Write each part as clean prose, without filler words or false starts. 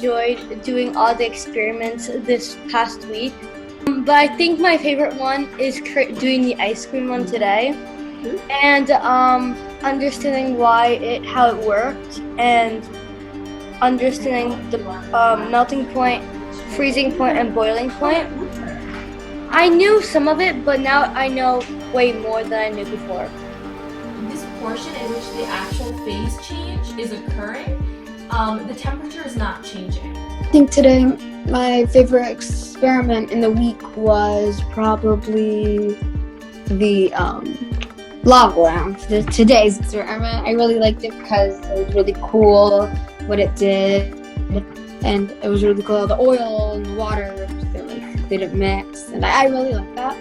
enjoyed doing all the experiments this past week. But I think my favorite one is doing the ice cream one today, and understanding how it worked, and understanding the melting point, freezing point, and boiling point. I knew some of it, but now I know way more than I knew before. This portion in which the actual phase change is occurring, the temperature is not changing. I think today my favorite experiment in the week was probably the lava lamp. Today's experiment, I really liked it because it was really cool what it did, and it was really cool. The oil and the water, they didn't mix, and I really liked that.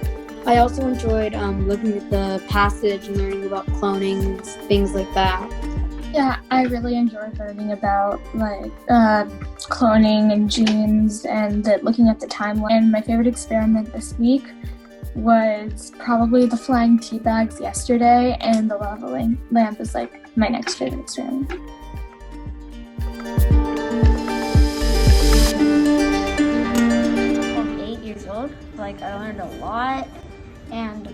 I also enjoyed looking at the passage and learning about cloning, things like that. Yeah, I really enjoyed learning about cloning and genes and looking at the timeline. And my favorite experiment this week was probably the flying tea bags yesterday, and the lava lamp is my next favorite experiment. I'm 8 years old. I learned a lot, and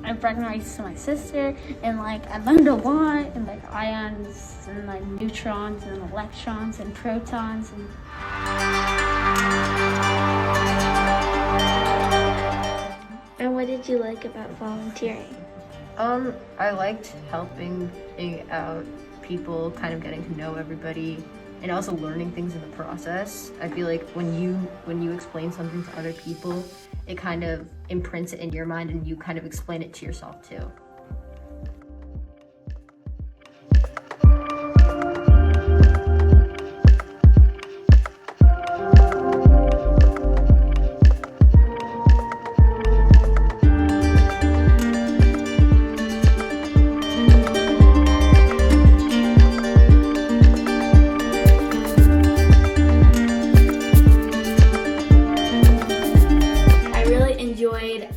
I recognized my sister, and I learned a lot, and ions and neutrons and electrons and protons and And what did you like about volunteering? I liked helping out people, kind of getting to know everybody, and also learning things in the process. I feel like when you explain something to other people, it kind of imprints it in your mind, and you kind of explain it to yourself too.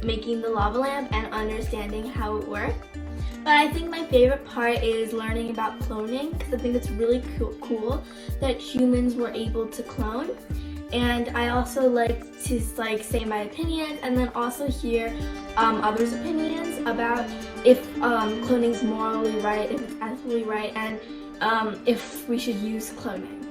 Making the lava lamp and understanding how it worked. But I think my favorite part is learning about cloning, because I think it's really cool that humans were able to clone. And I also like to say my opinions, and then also hear others' opinions about if cloning is morally right, if it's ethically right, and if we should use cloning.